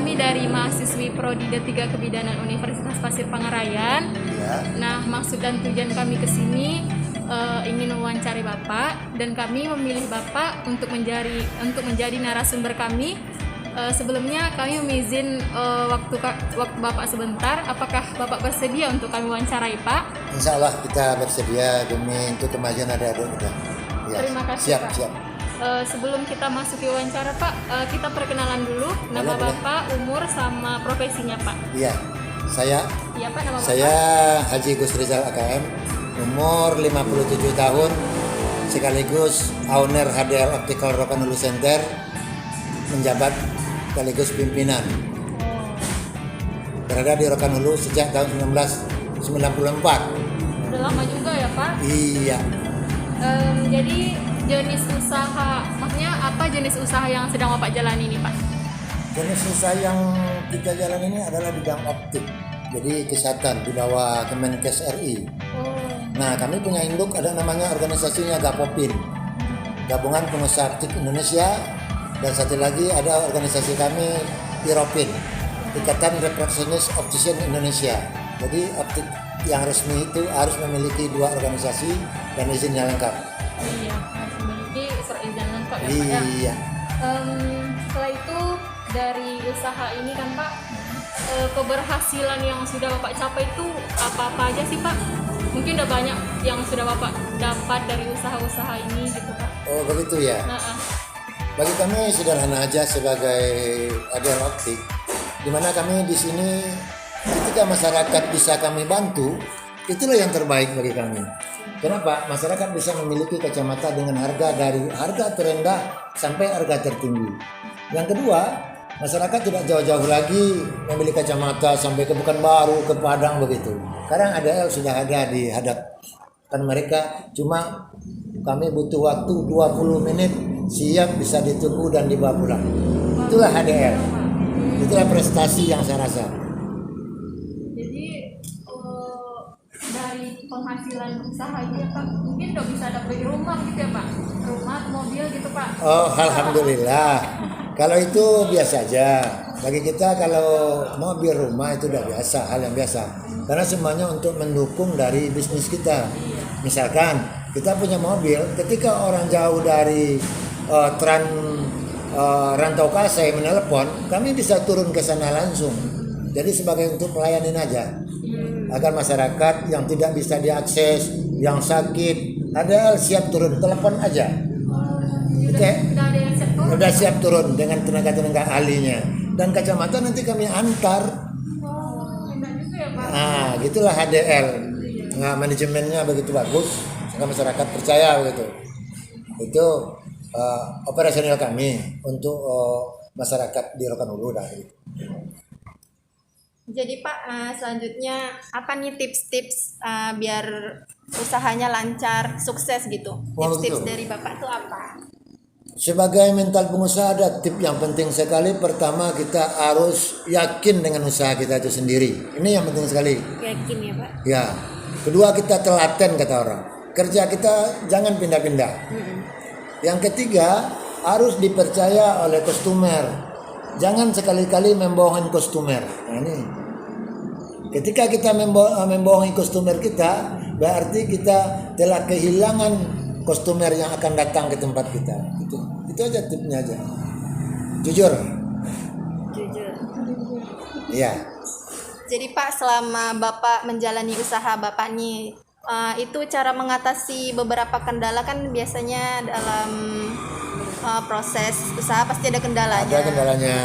kami dari mahasiswi Prodi D3 Kebidanan Universitas Pasir Pangarayan. Ya. Nah, maksud dan tujuan kami ke sini ingin mewawancari Bapak, dan kami memilih Bapak untuk menjadi narasumber kami. Sebelumnya kami memizin waktu Bapak sebentar. Apakah Bapak bersedia untuk kami wawancarai, Pak? Insya Allah kita bersedia demi untuk kemajuan adik-adik kita. Ya. Terima kasih, Siap, Pak. siap. Sebelum kita masuk ke wawancara, Pak, kita perkenalan dulu. Nama Boleh. Bapak, umur, sama profesinya, Pak. Iya. Saya Iya, Pak, nama saya Bapak. Haji Gus Rizal AKM, umur 57 tahun, sekaligus owner HDL Optical Rokanhulu Center, menjabat sekaligus pimpinan. Berada di Rokanhulu sejak tahun 1994. Udah lama juga ya, Pak. Iya. Jadi jenis usaha, maksudnya apa jenis usaha yang sedang Bapak jalani ini, Pak? Jenis usaha yang kita jalan ini adalah bidang optik, jadi kesehatan di bawah Kemenkes RI. Nah, kami punya induk, ada namanya organisasinya Gapopin, Gabungan Pengusaha Optik Indonesia, dan satu lagi ada organisasi kami Iropin, Ikatan Refraksionis Optician Indonesia. Jadi optik yang resmi itu harus memiliki dua organisasi dan izinnya lengkap. Iya, harus memiliki surat izin lengkap ya, Pak, ya. Iya. Setelah itu dari usaha ini kan, Pak, keberhasilan yang sudah Bapak capai itu apa-apa aja sih, Pak? Mungkin udah banyak yang sudah Bapak dapat dari usaha-usaha ini gitu, Pak. Oh begitu ya. Nah, Bagi kami sederhana aja sebagai ADL Optik, di mana kami di sini ketika masyarakat bisa kami bantu, itulah yang terbaik bagi kami. Kenapa? Masyarakat bisa memiliki kacamata dengan harga dari harga terendah sampai harga tertinggi. Yang kedua, masyarakat tidak jauh-jauh lagi membeli kacamata sampai ke Pekanbaru, ke Padang begitu. Sekarang ADL sudah ada di hadapan mereka, cuma kami butuh waktu 20 menit, siap bisa ditunggu dan dibawa pulang. Itulah HDL. Itulah prestasi yang saya rasa. jadi dari penghasilan usaha ini ya, Pak, mungkin udah bisa dapat rumah gitu ya, Pak? Rumah, mobil gitu, Pak? Oh, alhamdulillah. Kalau itu biasa aja. Bagi kita kalau mobil rumah itu udah biasa, hal yang biasa. Karena semuanya untuk mendukung dari bisnis kita. Misalkan kita punya mobil, ketika orang jauh dari Rantau Kasai menelepon, kami bisa turun ke sana langsung. Jadi sebagai untuk pelayanin aja, agar masyarakat yang tidak bisa diakses, yang sakit, ada siap turun, telepon aja. Oke, Udah ada yang set turun? udah siap turun dengan tenaga-tenaga ahlinya. Dan kacamata nanti kami antar. Enak juga ya, Pak? Nah, gitulah HDL. Nah, manajemennya begitu bagus, sehingga masyarakat percaya begitu. Itu operasional kami untuk masyarakat di Rokanhulu dah. Jadi Pak, selanjutnya apa nih tips-tips biar usahanya lancar, sukses gitu? Tips-tips betul. dari Bapak tuh apa? Sebagai mental pengusaha ada tip yang penting sekali. Pertama, kita harus yakin dengan usaha kita itu sendiri. Ini yang penting sekali. Yakin ya Pak? Ya. Kedua, kita telaten kata orang. Kerja kita jangan pindah-pindah. Yang ketiga, harus dipercaya oleh customer. Jangan sekali-kali membohongi customer. Nah, ini. Ketika kita membohongi customer kita, berarti kita telah kehilangan customer yang akan datang ke tempat kita. Itu aja tipsnya aja. Jujur. Jujur. Iya. Jadi Pak, selama Bapak menjalani usaha Bapak nih, itu cara mengatasi beberapa kendala kan biasanya dalam proses usaha pasti ada kendalanya. Ada kendalanya.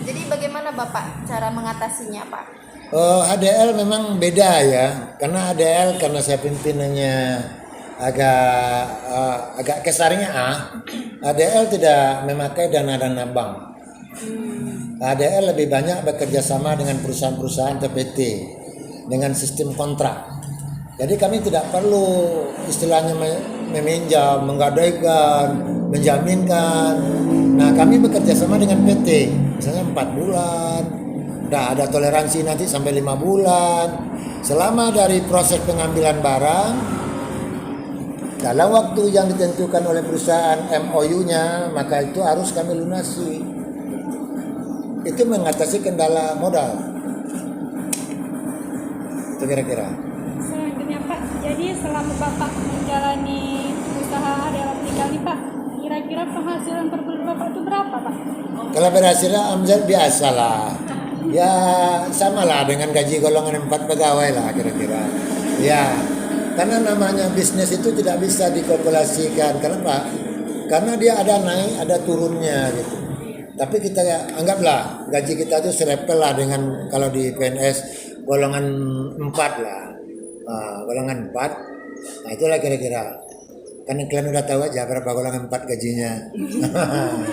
Jadi bagaimana Bapak cara mengatasinya Pak? HDL memang beda ya, karena HDL karena saya pimpinannya agak kesarnya HDL tidak memakai dana bank. HDL lebih banyak bekerja sama dengan perusahaan-perusahaan TPT dengan sistem kontrak. Jadi kami tidak perlu istilahnya meminjam, menggadaikan, menjaminkan. Nah, kami bekerja sama dengan PT, misalnya 4 bulan. Nah, ada toleransi nanti sampai 5 bulan. Selama dari proses pengambilan barang, dalam waktu yang ditentukan oleh perusahaan MOU-nya, maka itu harus kami lunasi. itu mengatasi kendala modal. Itu kira-kira. Selanjutnya Pak, jadi selama Bapak menjalani usaha ADL Optikal nih Pak, kira-kira penghasilan per bulan Bapak itu berapa Pak? Kalau berhasilnya omset biasa lah. Ya sama lah dengan gaji golongan 4 pegawai lah kira-kira. Ya, karena namanya bisnis itu tidak bisa dikalkulasikan. Kenapa? Karena dia ada naik, ada turunnya gitu. Tapi kita ya, anggaplah gaji kita itu serepel lah dengan kalau di PNS golongan 4 lah. Golongan 4. Nah itulah kira-kira. Kan kalian udah tahu aja berapa golongan 4 gajinya.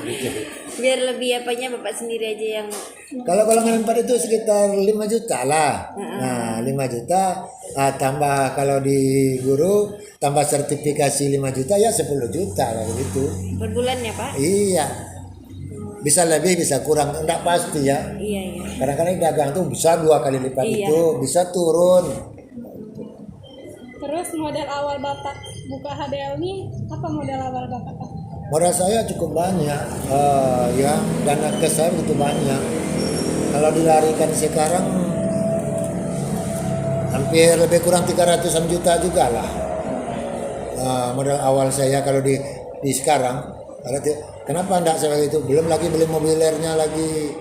Gitu. Biar lebih apanya Bapak sendiri aja yang Kalau golongan 4 itu sekitar 5 juta lah. Nah 5 juta tambah kalau di guru tambah sertifikasi 5 juta ya 10 juta lah begitu. per bulan ya Pak? Iya. Bisa lebih bisa kurang enggak pasti ya. Iya iya. Kadang-kadang dagang tuh bisa 2 kali lipat Iya. itu, bisa turun. Terus modal awal Bapak buka HDL nih, apa modal awal Bapak Pak? Modal saya cukup banyak, ya dana kes saya begitu banyak. Kalau dilarikan sekarang hampir lebih kurang 300-an juta juga lah. Modal awal saya kalau di sekarang. Kenapa enggak seperti itu? Belum lagi beli mobilernya lagi,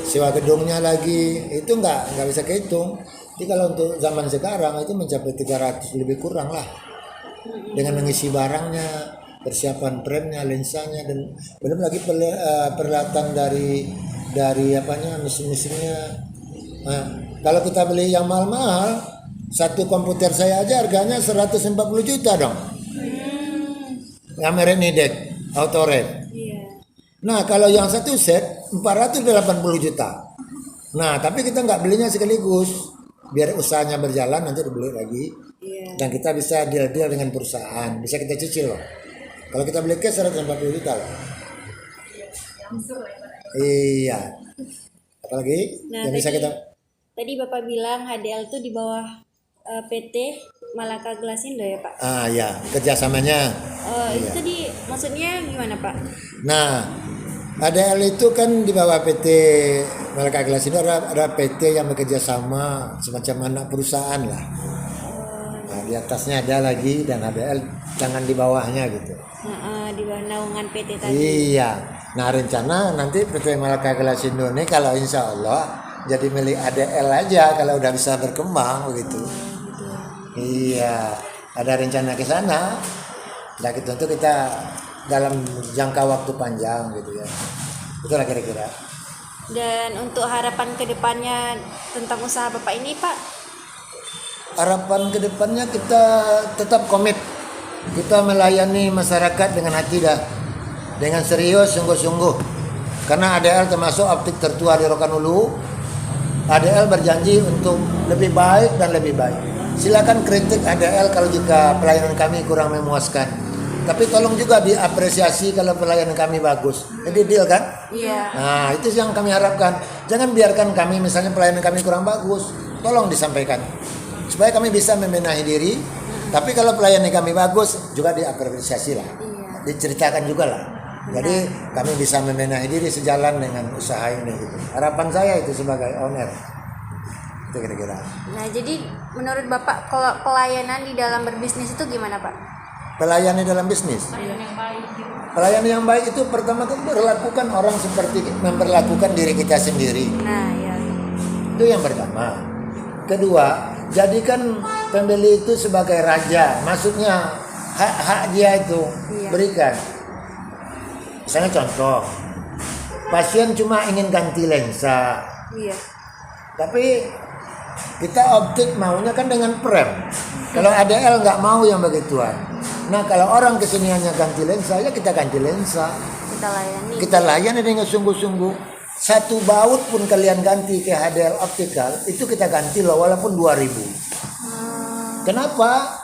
sewa gedungnya lagi, itu enggak bisa kehitung. Jadi kalau untuk zaman sekarang itu mencapai 300 lebih kurang lah. Dengan mengisi barangnya, persiapan premnya, lensanya dan belum lagi peralatan dari apanya mesin-mesinnya. Nah, kalau kita beli yang mahal-mahal, satu komputer saya aja harganya 140 juta dong. Yang merek Nidec, Autored. Iya. Nah, kalau yang satu set 480 juta. Nah, tapi kita nggak belinya sekaligus. Biar usahanya berjalan nanti dibeli lagi. Iya. Dan kita bisa deal-deal dengan perusahaan. Bisa kita cicil loh. Kalau kita beli cash 140 juta loh. Iya. Apalagi Nah, yang bisa kita Tadi Bapak bilang HDL itu di bawah PT Malaka Glasindo ya Pak? ya kerjasamanya. Itu tadi maksudnya gimana Pak? Nah, ADL itu kan di bawah PT Malaka Glasindo ada PT yang bekerja sama semacam anak perusahaan lah. Nah, di atasnya ada lagi dan ADL jangan di bawahnya gitu. Di bawah naungan PT tadi. Iya. Nah rencana nanti PT Malaka Glasindo ini kalau insya Allah jadi milik ADL aja kalau udah bisa berkembang begitu. Iya. Ada rencana ke sana. Nah gitu untuk kita dalam jangka waktu panjang gitu ya. Itulah kira-kira. Dan untuk harapan kedepannya tentang usaha Bapak ini Pak? Harapan kedepannya kita tetap komit. Kita melayani masyarakat dengan hati dah. Dengan serius, sungguh-sungguh. Karena ADL termasuk optik tertua di Rokanhulu. ADL berjanji untuk lebih baik dan lebih baik. Silakan kritik ADL kalau jika pelayanan kami kurang memuaskan. Tapi tolong juga diapresiasi kalau pelayanan kami bagus. Jadi deal kan? Iya. Nah itu yang kami harapkan. Jangan biarkan kami misalnya pelayanan kami kurang bagus. Tolong disampaikan. Supaya kami bisa membenahi diri. Tapi kalau pelayanan kami bagus juga diapresiasi lah. Diceritakan juga lah. Jadi kami bisa membenahi diri sejalan dengan usaha ini gitu. Harapan saya itu sebagai owner. Itu kira-kira. Nah jadi menurut Bapak kalau pelayanan di dalam berbisnis itu gimana Pak? Pelayanan dalam bisnis. Pelayanan yang baik itu pertama kan memperlakukan orang seperti memperlakukan diri kita sendiri. Nah ya. Itu yang pertama. Kedua, jadikan pembeli itu sebagai raja. Maksudnya hak-hak dia itu berikan. Misalnya contoh, pasien cuma ingin ganti lensa. Iya. Tapi kita optik maunya kan dengan prem. Kalau ADL nggak mau yang begituan. Nah kalau orang kesini hanya ganti lensa, ya kita ganti lensa. Kita layani. Kita layani dengan sungguh-sungguh. Satu baut pun kalian ganti ke HDL Optical, itu kita ganti loh walaupun 2.000. Kenapa?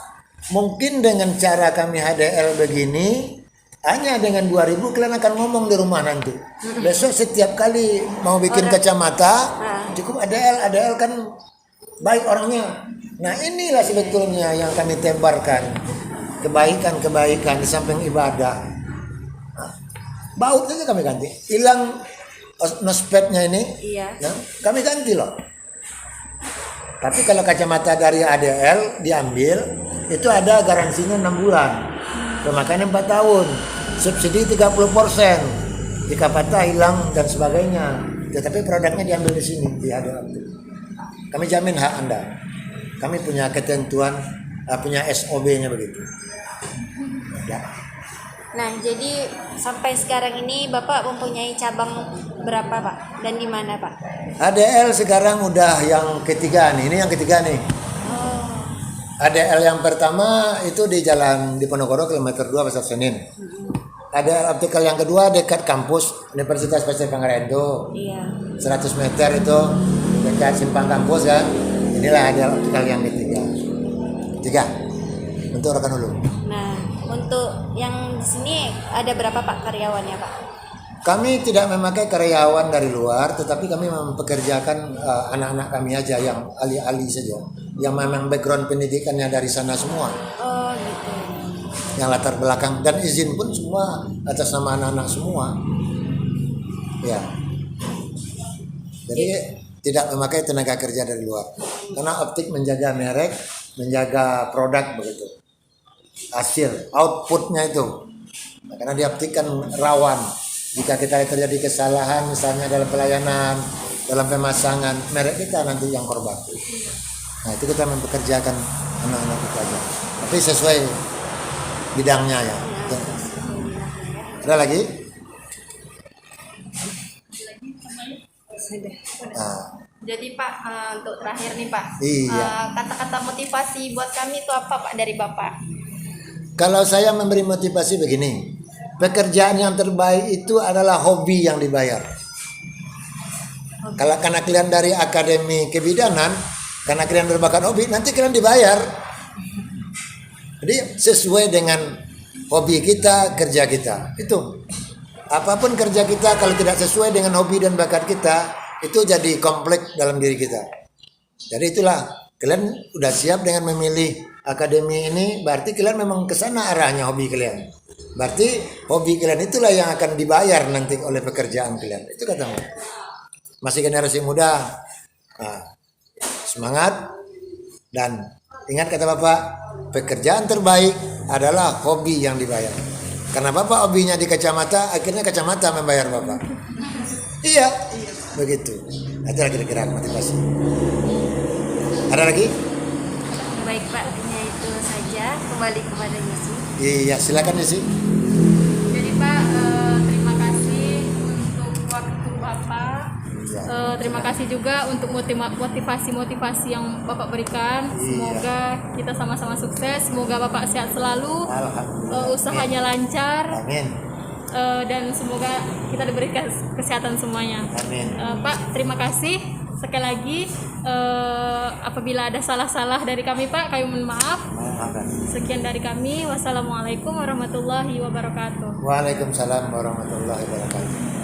Mungkin dengan cara kami HDL begini, hanya dengan 2.000 kalian akan ngomong di rumah nanti. Besok setiap kali mau bikin kacamata, cukup ADL kan baik orangnya. Nah inilah sebetulnya yang kami tebarkan. Kebaikan di samping ibadah. Nah, baut saja kami ganti. Hilang nospetnya ini, Iya. ya, kami ganti loh. Tapi kalau kacamata dari ADL diambil, itu ada garansinya 6 bulan, pemakaian 4 tahun, subsidi 30%, jika patah hilang dan sebagainya. Tetapi produknya diambil di sini di ADL. Kami jamin hak Anda. Kami punya ketentuan, punya SOB-nya begitu. Ya. Nah, jadi sampai sekarang ini Bapak mempunyai cabang berapa, Pak? Dan di mana, Pak? ADL sekarang udah yang ketiga nih, ini yang ketiga nih. ADL yang pertama itu di Jalan Diponegoro kilometer 2 Pasar Senin. ADL optikal yang kedua dekat kampus Universitas Pasir Pangarendo. Iya. 100 meter itu dekat simpang kampus kan. Inilah ADL optikal yang ketiga. Tiga. Untuk rekan dulu. Nah, untuk yang di sini ada berapa, Pak, karyawannya, Pak? Kami tidak memakai karyawan dari luar, tetapi kami mempekerjakan anak-anak kami aja yang ahli-ahli saja, yang memang background pendidikannya dari sana semua, Oh, gitu. yang latar belakang dan izin pun semua atas nama anak-anak semua. Ya, jadi tidak memakai tenaga kerja dari luar, karena optik menjaga merek, menjaga produk begitu, hasil outputnya itu. Nah, karena di optik kan rawan. Jika kita terjadi kesalahan misalnya dalam pelayanan, dalam pemasangan, merek kita nanti yang korban. Nah itu kita mempekerjakan anak-anak kita aja. Tapi sesuai bidangnya ya. Ada lagi? Nah, Jadi Pak, untuk terakhir nih Pak, Iya. Kata-kata motivasi buat kami itu apa Pak dari Bapak? kalau saya memberi motivasi begini, pekerjaan yang terbaik itu adalah hobi yang dibayar. Kalau karena kalian dari akademi kebidanan, karena kalian berbakat hobi, nanti kalian dibayar. Jadi sesuai dengan hobi kita, kerja kita. Itu. Apapun kerja kita kalau tidak sesuai dengan hobi dan bakat kita, itu jadi konflik dalam diri kita. Jadi itulah, kalian udah siap dengan memilih akademi ini, berarti kalian memang ke sana arahnya hobi kalian. Berarti hobi kalian itulah yang akan dibayar nanti oleh pekerjaan kalian. Itu katamu. Masih generasi muda, semangat dan ingat kata Bapak, pekerjaan terbaik adalah hobi yang dibayar. Karena Bapak hobinya di kacamata, akhirnya kacamata membayar Bapak. Iya, begitu. Itu kira-kira motivasi. Ada lagi? Baik, Pak, hanya itu saja. Kembali kepada Yesi. Iya, silakan Desi. Jadi Pak, terima kasih untuk waktu Bapak. Iya. Terima kasih juga untuk motivasi-motivasi yang Bapak berikan. Iya. Semoga kita sama-sama sukses. Semoga Bapak sehat selalu, Alhamdulillah. usahanya lancar, Amin. dan semoga kita diberikan kesehatan semuanya. Amin. Pak, terima kasih sekali lagi. Apabila ada salah-salah dari kami Pak, kami mohon maaf. Maafkan. Sekian dari kami. Wassalamualaikum warahmatullahi wabarakatuh. Waalaikumsalam warahmatullahi wabarakatuh.